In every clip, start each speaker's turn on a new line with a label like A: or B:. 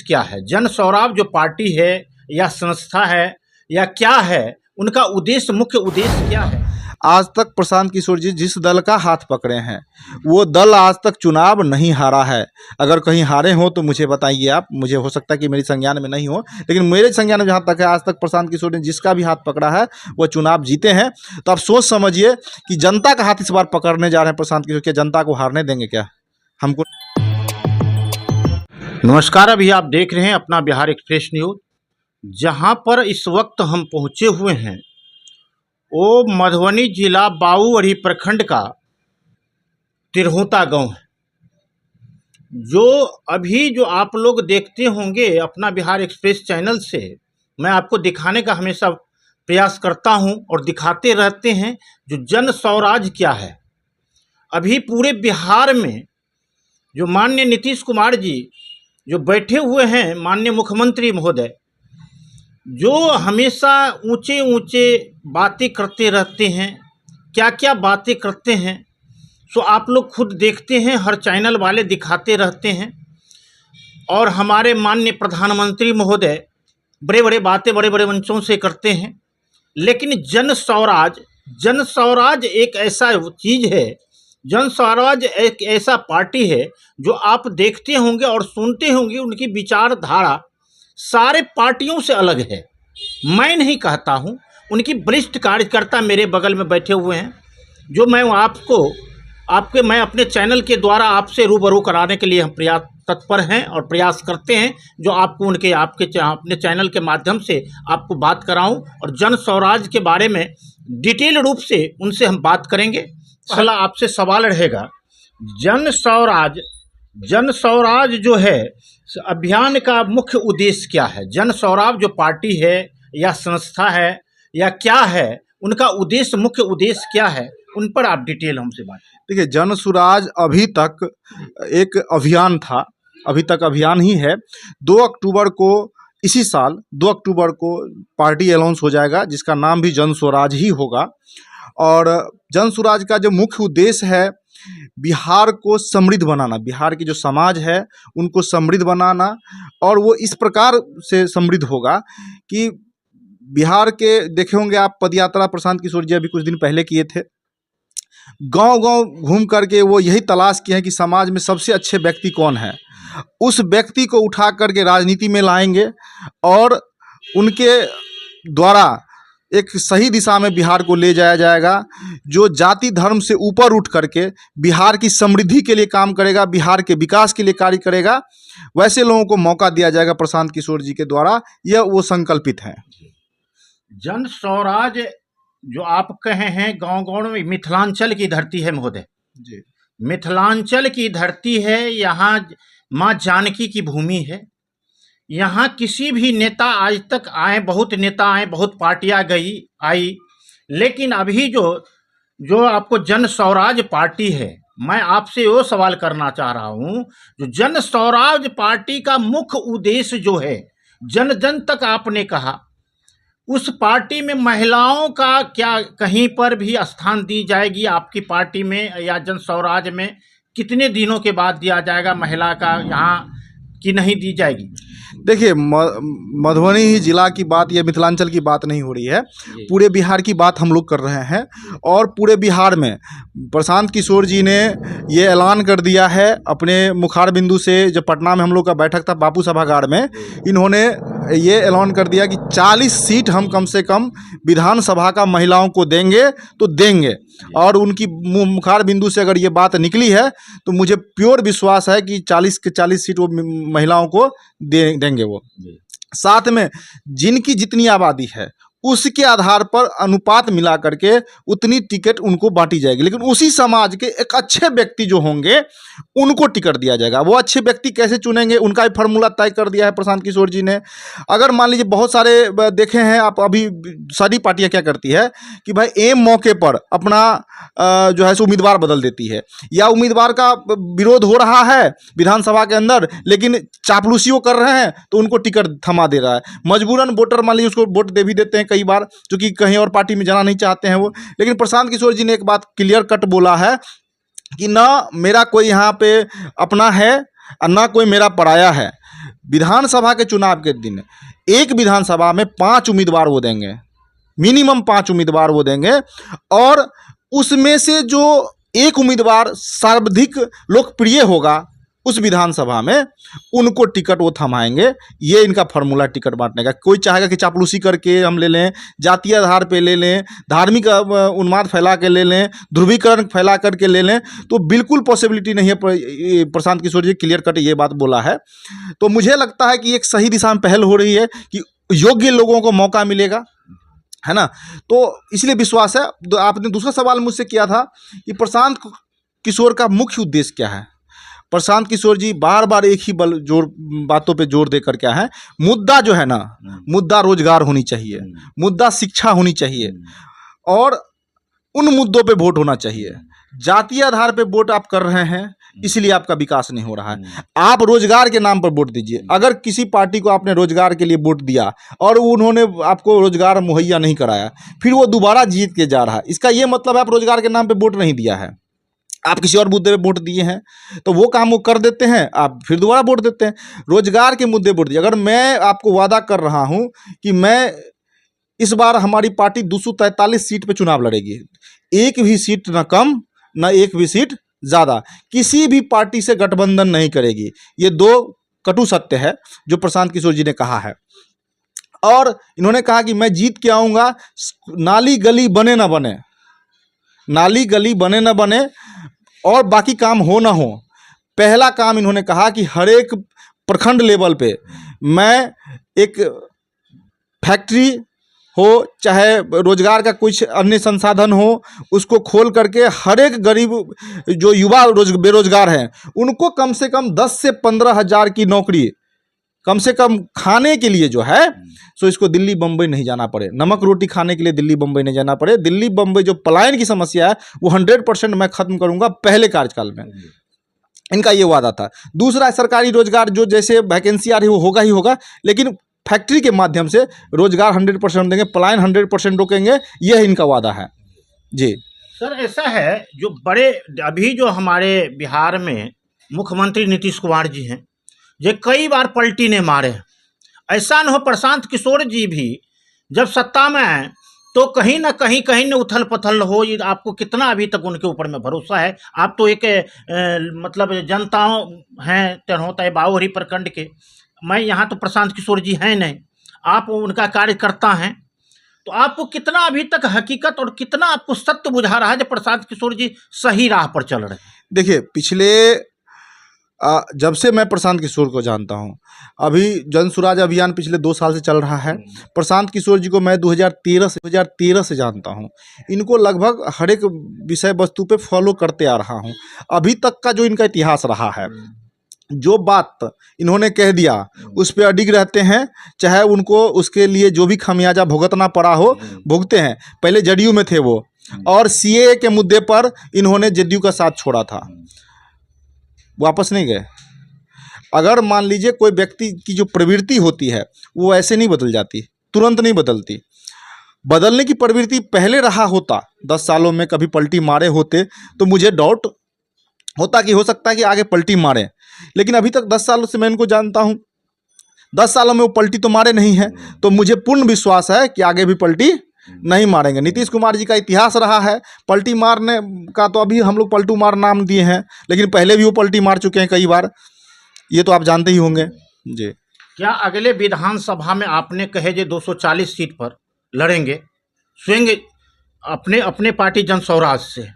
A: क्या है? जन सौराव जो पार्टी है या संस्था है या क्या है, उनका उद्देश्य, मुख्य उद्देश्य क्या है?
B: आज तक प्रशांत किशोर जी जिस दल का हाथ पकड़े हैं वो दल आज तक चुनाव नहीं हारा है। अगर कहीं हारे हो तो मुझे बताइए आप, मुझे हो सकता है कि मेरी संज्ञान में नहीं हो, लेकिन मेरे संज्ञान में जहाँ तक है आज तक प्रशांत किशोर ने जिसका भी हाथ पकड़ा है वो चुनाव जीते हैं। तो आप सोच समझिए कि जनता का हाथ इस बार पकड़ने जा रहे हैं प्रशांत किशोर, क्या जनता को हारने देंगे क्या हमको?
A: नमस्कार, अभी आप देख रहे हैं अपना बिहार एक्सप्रेस न्यूज। जहां पर इस वक्त हम पहुंचे हुए हैं वो मधुबनी जिला बाऊअढ़ी प्रखंड का तिरहुता गांव है। जो आप लोग देखते होंगे अपना बिहार एक्सप्रेस चैनल से, मैं आपको दिखाने का हमेशा प्रयास करता हूं और दिखाते रहते हैं जो जन स्वराज क्या है। अभी पूरे बिहार में जो माननीय नीतीश कुमार जी जो बैठे हुए हैं, माननीय मुख्यमंत्री महोदय, जो हमेशा ऊंचे ऊंचे बातें करते रहते हैं, क्या क्या बातें करते हैं सो आप लोग खुद देखते हैं, हर चैनल वाले दिखाते रहते हैं। और हमारे माननीय प्रधानमंत्री महोदय बड़े बड़े बातें बड़े बड़े मंचों से करते हैं, लेकिन जन स्वराज एक ऐसा चीज़ है, जन स्वराज एक ऐसा पार्टी है जो आप देखते होंगे और सुनते होंगे, उनकी विचारधारा सारे पार्टियों से अलग है। मैं नहीं कहता हूं, उनकी वरिष्ठ कार्यकर्ता मेरे बगल में बैठे हुए हैं, जो मैं मैं अपने चैनल के द्वारा आपसे रूबरू कराने के लिए हम प्रयास तत्पर हैं और प्रयास करते हैं, जो आपको अपने चैनल के माध्यम से आपको बात कराऊं और जन स्वराज के बारे में डिटेल रूप से उनसे हम बात करेंगे। पहला आपसे सवाल रहेगा, जन स्वराज जो है अभियान का मुख्य उद्देश्य क्या है? जन स्वराज जो पार्टी है या संस्था है या क्या है, उनका उद्देश्य, मुख्य उद्देश्य क्या है, उन पर आप डिटेल हमसे बात करें।
B: देखिए, जन स्वराज अभी तक एक अभियान था, अभी तक अभियान ही है। 2 अक्टूबर को, इसी साल 2 अक्टूबर को पार्टी अनाउंस हो जाएगा जिसका नाम भी जन स्वराज ही होगा। और जन स्वराज का जो मुख्य उद्देश्य है बिहार को समृद्ध बनाना, बिहार की जो समाज है उनको समृद्ध बनाना। और वो इस प्रकार से समृद्ध होगा कि बिहार के देखे होंगे आप, पदयात्रा प्रशांत किशोर जी अभी कुछ दिन पहले किए थे। गांव-गांव घूम करके वो यही तलाश किए हैं कि समाज में सबसे अच्छे व्यक्ति कौन है, उस व्यक्ति को उठा करके राजनीति में लाएंगे और उनके द्वारा एक सही दिशा में बिहार को ले जाया जाएगा। जो जाति धर्म से ऊपर उठ करके बिहार की समृद्धि के लिए काम करेगा, बिहार के विकास के लिए कार्य करेगा, वैसे लोगों को मौका दिया जाएगा प्रशांत किशोर जी के द्वारा। यह वो संकल्पित है।
A: जन स्वराज जो आप कहे हैं, गांव-गांव में मिथिलांचल की धरती है महोदय जी, मिथिलांचल की धरती है। यहाँ माँ जानकी की भूमि है। यहाँ किसी भी नेता आज तक आए, बहुत नेता आए, बहुत पार्टियां आई, लेकिन अभी जो आपको जन स्वराज पार्टी है, मैं आपसे वो सवाल करना चाह रहा हूँ, जो जन स्वराज पार्टी का मुख्य उद्देश्य जो है, जन जन तक आपने कहा, उस पार्टी में महिलाओं का क्या कहीं पर भी स्थान दी जाएगी आपकी पार्टी में, या जन स्वराज में कितने दिनों के बाद दिया जाएगा महिला का यहाँ कि नहीं दी जाएगी?
B: देखिए, मधुबनी ही जिला की बात या मिथिलांचल की बात नहीं हो रही है, पूरे बिहार की बात हम लोग कर रहे हैं। और पूरे बिहार में प्रशांत किशोर जी ने ये ऐलान कर दिया है अपने मुखार बिंदु से, जब पटना में हम लोग का बैठक था बापू सभागार में, इन्होंने ये ऐलान कर दिया कि 40 सीट हम कम से कम विधानसभा का महिलाओं को देंगे तो देंगे। और उनकी मुखार बिंदु से अगर ये बात निकली है तो मुझे प्योर विश्वास है कि 40 के 40 सीट वो महिलाओं को देंगे वो। साथ में जिनकी जितनी आबादी है उसके आधार पर अनुपात मिला करके उतनी टिकट उनको बांटी जाएगी, लेकिन उसी समाज के एक अच्छे व्यक्ति जो होंगे उनको टिकट दिया जाएगा। वो अच्छे व्यक्ति कैसे चुनेंगे, उनका भी फार्मूला तय कर दिया है प्रशांत किशोर जी ने। अगर मान लीजिए, बहुत सारे देखे हैं आप, अभी सारी पार्टियां क्या करती है कि भाई एम मौके पर अपना जो है सो उम्मीदवार बदल देती है, या उम्मीदवार का विरोध हो रहा है विधानसभा के अंदर लेकिन चापलूसी कर रहे हैं तो उनको टिकट थमा दे रहा है। मजबूरन वोटर मान लीजिए उसको वोट दे भी देते हैं कई बार, क्योंकि कहीं और पार्टी में जाना नहीं चाहते हैं वो। लेकिन प्रशांत किशोर जी ने एक बात क्लियर कट बोला है कि ना मेरा कोई यहाँ पे अपना है और ना कोई मेरा पराया है। विधानसभा के चुनाव के दिन एक विधानसभा में 5 उम्मीदवार वो देंगे, मिनिमम 5 उम्मीदवार वो देंगे, और उसमें से जो एक उम्मीदवार सर्वाधिक लोकप्रिय होगा उस विधानसभा में, उनको टिकट वो थमाएंगे। ये इनका फार्मूला टिकट बांटने का। कोई चाहेगा कि चापलूसी करके हम ले लें, जातीय आधार पे ले लें, धार्मिक उन्माद फैला के ले लें, ध्रुवीकरण फैला करके ले लें, तो बिल्कुल पॉसिबिलिटी नहीं है। प्रशांत किशोर जी क्लियर कट ये बात बोला है। तो मुझे लगता है कि एक सही दिशा में पहल हो रही है कि योग्य लोगों को मौका मिलेगा, है ना। तो इसलिए विश्वास है। तो आपने दूसरा सवाल मुझसे किया था कि प्रशांत किशोर का मुख्य उद्देश्य क्या है। प्रशांत किशोर जी बार बार एक ही बातों पे जोर देकर क्या है, मुद्दा जो है ना, मुद्दा रोजगार होनी चाहिए, मुद्दा शिक्षा होनी चाहिए, और उन मुद्दों पे वोट होना चाहिए। जातीय आधार पे वोट आप कर रहे हैं, इसलिए आपका विकास नहीं हो रहा है। आप रोजगार के नाम पर वोट दीजिए। अगर किसी पार्टी को आपने रोजगार के लिए वोट दिया और उन्होंने आपको रोजगार मुहैया नहीं कराया, फिर वो दोबारा जीत के जा रहा है, इसका ये मतलब है आप रोजगार के नाम पे वोट नहीं दिया है, आप किसी और मुद्दे पे वोट दिए हैं। तो वो काम वो कर देते हैं, आप फिर दोबारा वोट देते हैं। रोजगार के मुद्दे वोट दिए। अगर मैं आपको वादा कर रहा हूं कि मैं इस बार हमारी पार्टी 243 सीट पे चुनाव लड़ेगी, एक भी सीट ना कम ना एक भी सीट ज़्यादा, किसी भी पार्टी से गठबंधन नहीं करेगी। ये 2 कटु सत्य है जो प्रशांत किशोर जी ने कहा है। और इन्होंने कहा कि मैं जीत के आऊँगा, नाली गली बने ना बने, नाली गली बने ना बने और बाकी काम हो ना हो, पहला काम इन्होंने कहा कि हर एक प्रखंड लेवल पे मैं एक फैक्ट्री हो, चाहे रोजगार का कुछ अन्य संसाधन हो, उसको खोल करके हर एक गरीब जो युवा बेरोजगार हैं उनको कम से कम 10 से 15 हज़ार की नौकरी कम से कम खाने के लिए जो है, सो इसको दिल्ली बम्बई नहीं जाना पड़े, नमक रोटी खाने के लिए दिल्ली बम्बई नहीं जाना पड़े। दिल्ली बम्बई जो पलायन की समस्या है वो 100% मैं खत्म करूंगा पहले कार्यकाल में, इनका ये वादा था। दूसरा, सरकारी रोजगार जो जैसे वैकेंसी आ रही वो होगा ही होगा, लेकिन फैक्ट्री के माध्यम से रोजगार 100% देंगे, पलायन 100% रोकेंगे, यह इनका वादा है। जी
A: सर, ऐसा है जो बड़े अभी जो हमारे बिहार में मुख्यमंत्री नीतीश कुमार जी हैं, ये कई बार पलटी ने मारे हैं। ऐसा न हो प्रशांत किशोर जी भी जब सत्ता में आए तो कहीं ना कहीं उथल पथल हो। ये आपको कितना अभी तक उनके ऊपर में भरोसा है? आप तो एक मतलब जनताओं हैं तेरहों बावरी प्रखंड के। मैं यहाँ तो प्रशांत किशोर जी हैं नहीं, आप उनका कार्यकर्ता हैं, तो आपको कितना अभी तक हकीकत और कितना आपको सत्य बुझा रहा है जब प्रशांत किशोर जी सही राह पर चल रहे हैं?
B: देखिए, पिछले जब से मैं प्रशांत किशोर को जानता हूं, अभी जन स्वराज अभियान पिछले 2 साल से चल रहा है। प्रशांत किशोर जी को मैं 2013 से जानता हूं। इनको लगभग हर एक विषय वस्तु पे फॉलो करते आ रहा हूं। अभी तक का जो इनका इतिहास रहा है, जो बात इन्होंने कह दिया उस पे अडिग रहते हैं, चाहे उनको उसके लिए जो भी खमियाजा भुगतना पड़ा हो भुगते हैं। पहले जदयू में थे वो, और सीएए के मुद्दे पर इन्होंने जदयू का साथ छोड़ा था, वापस नहीं गए। अगर मान लीजिए कोई व्यक्ति की जो प्रवृत्ति होती है वो ऐसे नहीं बदल जाती, तुरंत नहीं बदलती। बदलने की प्रवृत्ति पहले रहा होता, 10 सालों में कभी पलटी मारे होते तो मुझे डाउट होता कि हो सकता है कि आगे पलटी मारे, लेकिन अभी तक 10 सालों से मैं इनको जानता हूँ, 10 सालों में वो पलटी तो मारे नहीं है, तो मुझे पूर्ण विश्वास है कि आगे भी पलटी नहीं मारेंगे। नीतीश कुमार जी का इतिहास रहा है पलटी मारने का, तो अभी हम लोग पलटू मार नाम दिए हैं, लेकिन पहले भी वो पलटी मार चुके हैं कई बार, ये तो आप जानते ही होंगे जी।
A: क्या अगले विधानसभा में आपने कहे जो 240 सीट पर लड़ेंगे स्वयं अपने अपने पार्टी जन स्वराज से,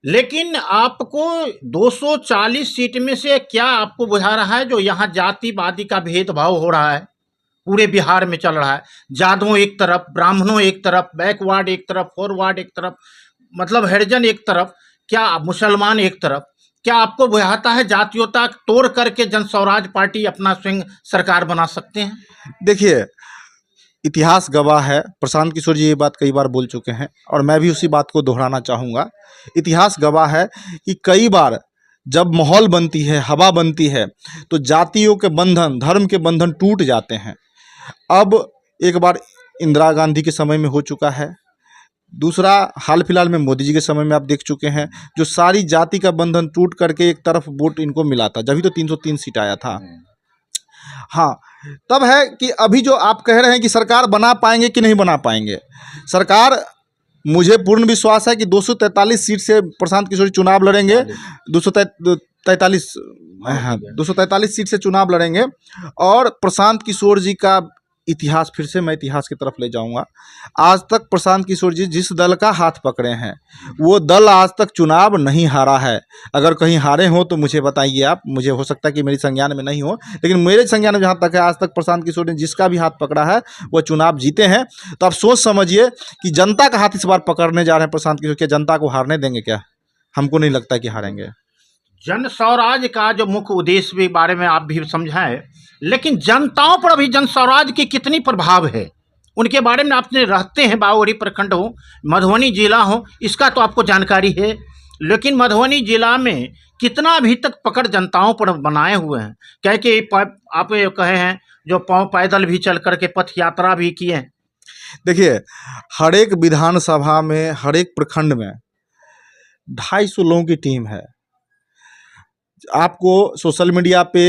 A: लेकिन आपको 240 सीट में से क्या आपको बुझा रहा है जो यहाँ जातिवादी का भेदभाव हो रहा है पूरे बिहार में चल रहा है, जादवों एक तरफ, ब्राह्मणों एक तरफ, बैकवर्ड एक तरफ, फॉरवर्ड एक तरफ, मतलब हरिजन एक तरफ, क्या मुसलमान एक तरफ, क्या आपको बुझाता है जातीयता तोड़ करके जन स्वराज पार्टी अपना स्वयं सरकार बना सकते हैं?
B: देखिए, इतिहास गवाह है, प्रशांत किशोर जी ये बात कई बार बोल चुके हैं और मैं भी उसी बात को दोहराना चाहूँगा। इतिहास गवाह है कि कई बार जब माहौल बनती है, हवा बनती है, तो जातियों के बंधन, धर्म के बंधन टूट जाते हैं। अब एक बार इंदिरा गांधी के समय में हो चुका है, दूसरा हाल फिलहाल में मोदी जी के समय में आप देख चुके हैं, जो सारी जाति का बंधन टूट करके एक तरफ वोट इनको मिला था, जब ही तो 303 सीट आया था। हाँ, तब है कि अभी जो आप कह रहे हैं कि सरकार बना पाएंगे कि नहीं बना पाएंगे, सरकार, मुझे पूर्ण विश्वास है कि 243 सीट से प्रशांत किशोर चुनाव लड़ेंगे। 243, हाँ, 243 सीट से चुनाव लड़ेंगे। और प्रशांत किशोर जी का इतिहास, फिर से मैं इतिहास की तरफ ले जाऊंगा। आज तक प्रशांत किशोर जी जिस दल का हाथ पकड़े हैं, वो दल आज तक चुनाव नहीं हारा है। अगर कहीं हारे हो तो मुझे बताइए आप, मुझे हो सकता है कि मेरी संज्ञान में नहीं हो, लेकिन मेरे संज्ञान में जहाँ तक है, आज तक प्रशांत किशोर ने जिसका भी हाथ पकड़ा है वो चुनाव जीते हैं। तो आप सोच समझिए कि जनता का हाथ इस बार पकड़ने जा रहे हैं प्रशांत किशोर, क्या जनता को हारने देंगे क्या? हमको नहीं लगता कि हारेंगे।
A: जन स्वराज का जो मुख्य उद्देश्य भी बारे में आप भी समझाएं, लेकिन जनताओं पर अभी जन स्वराज की कितनी प्रभाव है, उनके बारे में आपने रहते हैं बावरी प्रखंड हो, मधुबनी जिला हो, इसका तो आपको जानकारी है। लेकिन मधुबनी जिला में कितना अभी तक पकड़ जनताओं पर बनाए हुए हैं, क्या कि आप ये कहे हैं जो पैदल भी चल करके पथ यात्रा भी किए हैं।
B: देखिए, हर एक विधानसभा में, हर एक प्रखंड में 250 लोगों की टीम है। आपको सोशल मीडिया पे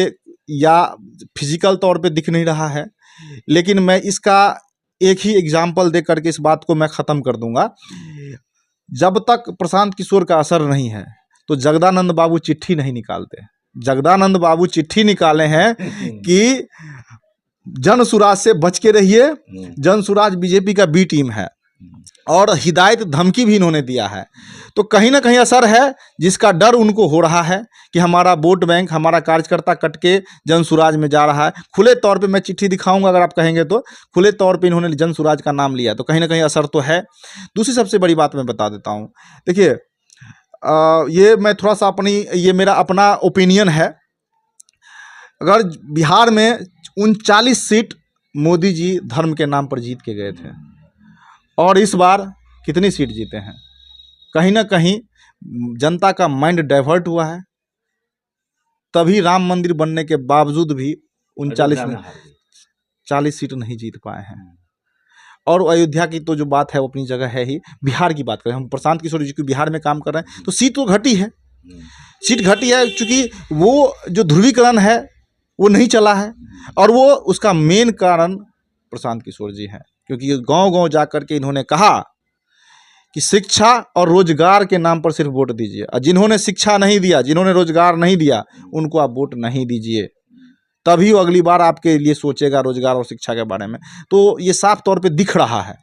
B: या फिजिकल तौर पे दिख नहीं रहा है, लेकिन मैं इसका एक ही एग्जाम्पल दे करके इस बात को मैं ख़त्म कर दूंगा। जब तक प्रशांत किशोर का असर नहीं है तो जगदानंद बाबू चिट्ठी नहीं निकालते। जगदानंद बाबू चिट्ठी निकाले हैं कि जन सुराज से बच के रहिए, जन सुराज बीजेपी का बी टीम है, और हिदायत धमकी भी इन्होंने दिया है। तो कहीं ना कहीं असर है, जिसका डर उनको हो रहा है कि हमारा वोट बैंक, हमारा कार्यकर्ता कट के जन सुराज में जा रहा है। खुले तौर पे मैं चिट्ठी दिखाऊंगा, अगर आप कहेंगे तो खुले तौर पे इन्होंने जन सुराज का नाम लिया, तो कहीं ना कहीं असर तो है। दूसरी सबसे बड़ी बात मैं बता देता हूँ, देखिए, ये मैं थोड़ा सा ये मेरा अपना ओपिनियन है। अगर बिहार में 39 सीट मोदी जी धर्म के नाम पर जीत के गए थे, और इस बार कितनी सीट जीते हैं? कहीं ना कहीं जनता का माइंड डाइवर्ट हुआ है, तभी राम मंदिर बनने के बावजूद भी 40 सीट नहीं जीत पाए हैं। और अयोध्या की तो जो बात है वो अपनी जगह है ही। बिहार की बात करें, हम प्रशांत किशोर जी की बिहार में काम कर रहे हैं, तो सीट तो घटी है, सीट घटी है, क्योंकि वो जो ध्रुवीकरण है वो नहीं चला है, और वो उसका मेन कारण प्रशांत किशोर जी हैं। क्योंकि गांव-गांव जाकर के इन्होंने कहा कि शिक्षा और रोजगार के नाम पर सिर्फ वोट दीजिए, और जिन्होंने शिक्षा नहीं दिया, जिन्होंने रोजगार नहीं दिया, उनको आप वोट नहीं दीजिए, तभी वो अगली बार आपके लिए सोचेगा रोजगार और शिक्षा के बारे में। तो ये साफ तौर पे दिख रहा है।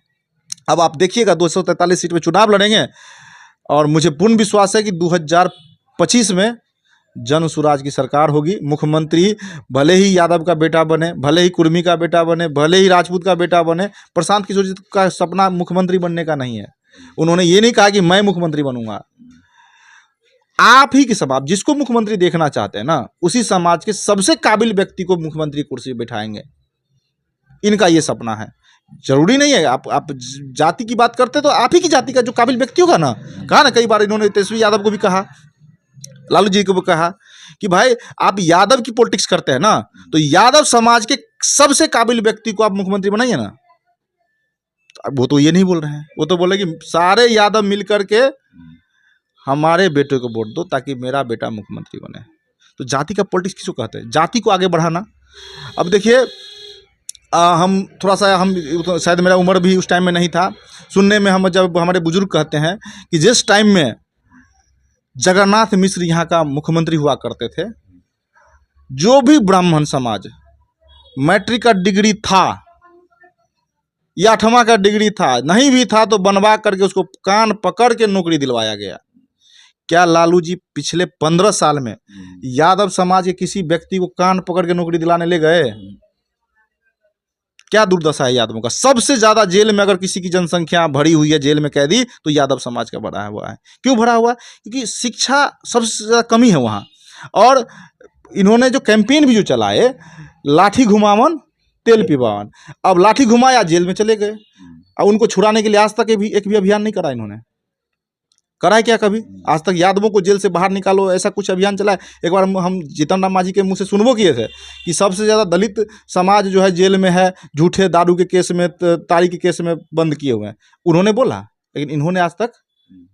B: अब आप देखिएगा 243 सीट में चुनाव लड़ेंगे, और मुझे पूर्ण विश्वास है कि 2025 में जन सुराज की सरकार होगी। मुख्यमंत्री भले ही यादव का बेटा बने, भले ही कुर्मी का बेटा बने, भले ही राजपूत का बेटा बने, प्रशांत किशोर जी का सपना मुख्यमंत्री बनने का नहीं है। उन्होंने ये नहीं कहा कि मैं मुख्यमंत्री बनूंगा। आप ही के सब, आप जिसको मुख्यमंत्री देखना चाहते हैं ना, उसी समाज के सबसे काबिल व्यक्ति को मुख्यमंत्री कुर्सी पर बैठाएंगे। इनका ये सपना है। जरूरी नहीं है आप जाति की बात करते तो आप ही की जाति का जो काबिल व्यक्ति होगा ना, कहा ना कई बार इन्होंने, तेजस्वी यादव को भी कहा, लालू जी को भी कहा कि भाई आप यादव की पॉलिटिक्स करते हैं ना, तो यादव समाज के सबसे काबिल व्यक्ति को आप मुख्यमंत्री बनाइए ना। वो तो ये नहीं बोल रहे हैं, वो तो बोले कि सारे यादव मिल करके हमारे बेटे को वोट दो ताकि मेरा बेटा मुख्यमंत्री बने। तो जाति का पॉलिटिक्स किसको कहते हैं? जाति को आगे बढ़ाना। अब देखिए, हम थोड़ा सा, हम शायद मेरा उम्र भी उस टाइम में नहीं था, सुनने में हम जब हमारे बुजुर्ग कहते हैं कि जिस टाइम में जगन्नाथ मिश्र यहाँ का मुख्यमंत्री हुआ करते थे, जो भी ब्राह्मण समाज मैट्रिक का डिग्री था या 8वां का डिग्री था, नहीं भी था, तो बनवा करके उसको कान पकड़ के नौकरी दिलवाया गया। क्या लालू जी पिछले 15 साल में यादव समाज के किसी व्यक्ति को कान पकड़ के नौकरी दिलाने ले गए? क्या दुर्दशा है यादवों का। सबसे ज्यादा जेल में अगर किसी की जनसंख्या भरी हुई है, जेल में कैदी, तो यादव समाज का भरा हुआ है। क्यों भरा हुआ? क्योंकि शिक्षा सबसे ज्यादा कमी है वहाँ। और इन्होंने जो कैंपेन भी जो चलाए, लाठी घुमावन तेल पिबावन, अब लाठी घुमाया जेल में चले गए, अब उनको छुड़ाने के लिए आज तक एक भी अभियान नहीं करा इन्होंने। करा है क्या कभी? आज तक यादवों को जेल से बाहर निकालो ऐसा कुछ अभियान चला है? एक बार हम जीतन राम मांझी के मुंह से सुनबो किए थे कि सबसे ज़्यादा दलित समाज जो है जेल में है, झूठे दारू के केस में, तारी के केस में बंद किए हुए हैं। उन्होंने बोला, लेकिन इन्होंने आज तक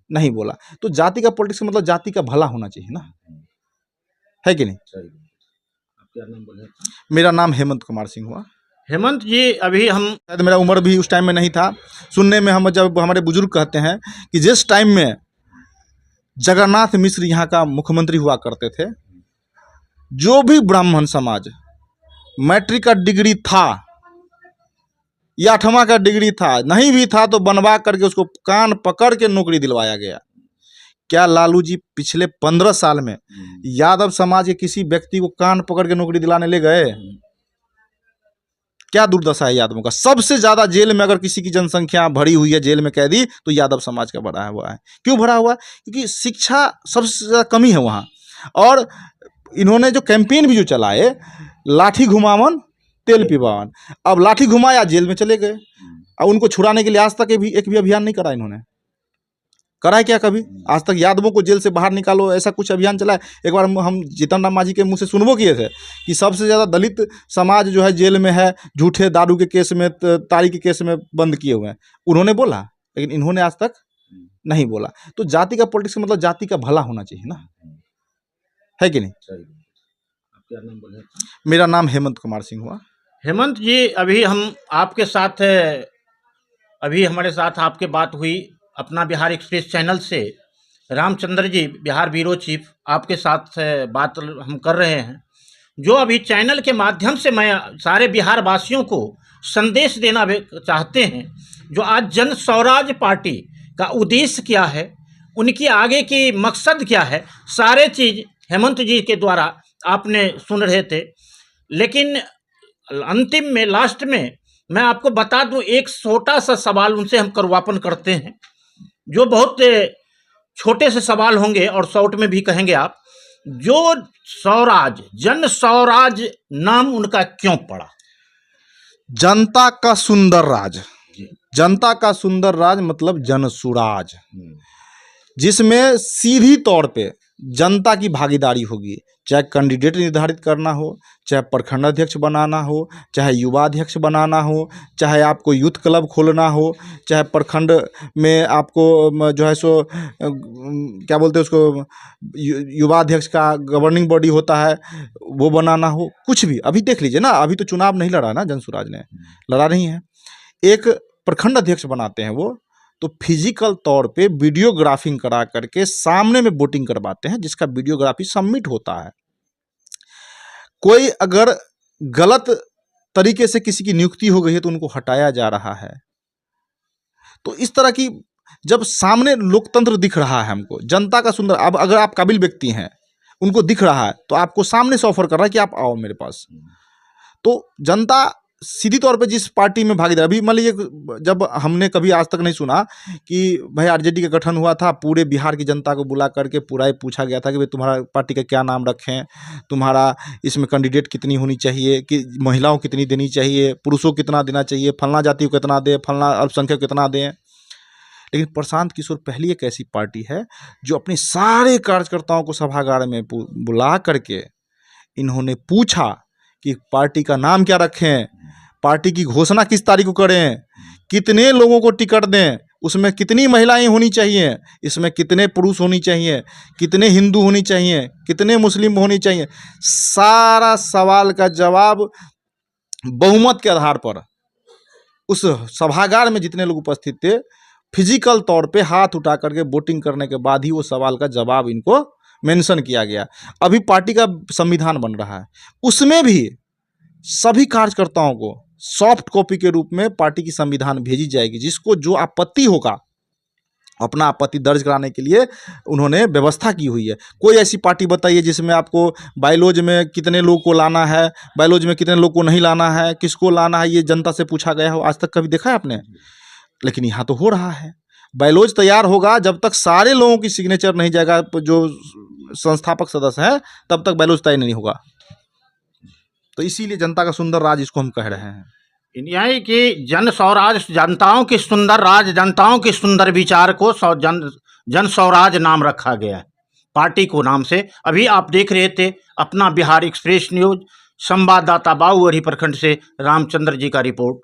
B: नहीं बोला। तो जाति का पॉलिटिक्स का मतलब जाति का भला होना चाहिए ना, है कि नहीं?
A: क्या नाम बोले?
B: मेरा नाम हेमंत कुमार सिंह हुआ।
A: हेमंत जी, अभी हम
B: शायद मेरा उम्र भी उस टाइम में नहीं था। सुनने में हम जब हमारे बुजुर्ग कहते हैं कि जिस टाइम में जगन्नाथ मिश्र यहाँ का मुख्यमंत्री हुआ करते थे, जो भी ब्राह्मण समाज मैट्रिक का डिग्री था या 8वां का डिग्री था, नहीं भी था तो बनवा करके उसको कान पकड़ के नौकरी दिलवाया गया। क्या लालू जी पिछले 15 साल में यादव समाज के किसी व्यक्ति को कान पकड़ के नौकरी दिलाने ले गए? क्या दुर्दशा है यादवों का। सबसे ज्यादा जेल में अगर किसी की जनसंख्या भरी हुई है, जेल में कैदी, तो यादव समाज का भरा हुआ है। क्यों भरा हुआ है? क्योंकि शिक्षा सबसे ज्यादा कमी है वहाँ। और इन्होंने जो कैंपेन भी जो चलाए, लाठी घुमावन तेल पिबावन, अब लाठी घुमाया जेल में चले गए। अब उनको छुड़ाने के लिए आज तक एक भी अभियान नहीं करा इन्होंने। करा है क्या कभी? आज तक यादवों को जेल से बाहर निकालो ऐसा कुछ अभियान चला है? एक बार हम जीतन राम मांझी के मुंह से सुनबो किए थे कि सबसे ज़्यादा दलित समाज जो है जेल में है, झूठे दारू के केस में, तारी के केस में बंद किए हुए हैं। उन्होंने बोला, लेकिन इन्होंने आज तक नहीं बोला। तो जाति का पॉलिटिक्स का मतलब जाति का भला होना चाहिए ना, है कि नहीं?
A: आप क्या नाम बोले?
B: मेरा नाम हेमंत कुमार सिंह हुआ।
A: हेमंत जी, अभी हम आपके साथ, अभी हमारे साथ आपके बात हुई अपना बिहार एक्सप्रेस चैनल से। रामचंद्र जी, बिहार ब्यूरो चीफ, आपके साथ बात हम कर रहे हैं। जो अभी चैनल के माध्यम से मैं सारे बिहार वासियों को संदेश देना चाहते हैं, जो आज जन स्वराज पार्टी का उद्देश्य क्या है, उनकी आगे की मकसद क्या है, सारे चीज़ हेमंत जी के द्वारा आपने सुन रहे थे। लेकिन अंतिम में, लास्ट में मैं आपको बता दूं, एक छोटा सा सवाल उनसे हम करवापन करते हैं, जो बहुत छोटे से सवाल होंगे और शॉर्ट में भी कहेंगे आप। जो स्वराज, जन स्वराज नाम उनका क्यों पड़ा?
B: जनता का सुंदर राज। जनता का सुंदर राज मतलब जन सुराज, जिसमें सीधी तौर पे जनता की भागीदारी होगी। चाहे कैंडिडेट निर्धारित करना हो, चाहे प्रखंड अध्यक्ष बनाना हो, चाहे युवा अध्यक्ष बनाना हो, चाहे आपको यूथ क्लब खोलना हो, चाहे प्रखंड में आपको जो है सो क्या बोलते हैं उसको, युवा अध्यक्ष का गवर्निंग बॉडी होता है, वो बनाना हो, कुछ भी। अभी देख लीजिए ना, अभी तो चुनाव नहीं लड़ा ना, जनसुराज ने लड़ा नहीं है। एक प्रखंड अध्यक्ष बनाते हैं वो, तो फिजिकल तौर पे वीडियोग्राफिंग करा करके सामने में वोटिंग करवाते हैं, जिसका वीडियोग्राफी सबमिट होता है। कोई अगर गलत तरीके से किसी की नियुक्ति हो गई है तो उनको हटाया जा रहा है। तो इस तरह की जब सामने लोकतंत्र दिख रहा है हमको, जनता का सुंदर, अब अगर आप काबिल व्यक्ति हैं, उनको दिख रहा है, तो आपको सामने से ऑफर कर रहा है कि आप आओ मेरे पास। तो जनता सीधी तौर पे जिस पार्टी में भागीदार, अभी मान लीजिए जब हमने कभी आज तक नहीं सुना कि भाई आरजेडी का गठन हुआ था, पूरे बिहार की जनता को बुला करके पूरा ही पूछा गया था कि भाई तुम्हारा पार्टी का क्या नाम रखें, तुम्हारा इसमें कैंडिडेट कितनी होनी चाहिए, कि महिलाओं कितनी देनी चाहिए, पुरुषों कितना देना चाहिए, फलना जाति को कितना दें, फलना अल्पसंख्यक कितना दें। लेकिन प्रशांत किशोर पहली एक ऐसी पार्टी है जो अपने सारे कार्यकर्ताओं को सभागार में बुला करके इन्होंने पूछा कि पार्टी का नाम क्या रखें, पार्टी की घोषणा किस तारीख को करें, कितने लोगों को टिकट दें, उसमें कितनी महिलाएं होनी चाहिए, इसमें कितने पुरुष होनी चाहिए, कितने हिंदू होनी चाहिए, कितने मुस्लिम होनी चाहिए। सारा सवाल का जवाब बहुमत के आधार पर उस सभागार में जितने लोग उपस्थित थे, फिजिकल तौर पे हाथ उठा करके वोटिंग करने के बाद ही वो सवाल का जवाब इनको मेंशन किया गया। अभी पार्टी का संविधान बन रहा है, उसमें भी सभी कार्यकर्ताओं को सॉफ्ट कॉपी के रूप में पार्टी की संविधान भेजी जाएगी, जिसको जो आपत्ति होगा अपना आपत्ति दर्ज कराने के लिए उन्होंने व्यवस्था की हुई है। कोई ऐसी पार्टी बताइए जिसमें आपको बायलॉज में कितने लोग को लाना है, बायलॉज में कितने लोग को नहीं लाना है, किसको लाना है, ये जनता से पूछा गया हो? आज तक कभी देखा है आपने? लेकिन यहाँ तो हो रहा है। बायलॉज तैयार होगा, जब तक सारे लोगों की सिग्नेचर नहीं जाएगा, जो संस्थापक सदस्य हैं, तब तक बायलॉज तय नहीं होगा। तो इसीलिए जनता का सुंदर राज इसको हम कह रहे हैं।
A: यानी कि जन स्वराज, जनताओं की सुंदर राज, जनताओं के सुंदर विचार को जन स्वराज नाम रखा गया है पार्टी को नाम से। अभी आप देख रहे थे अपना बिहार एक्सप्रेस न्यूज, संवाददाता बाहुअरी प्रखंड से रामचंद्र जी का रिपोर्ट।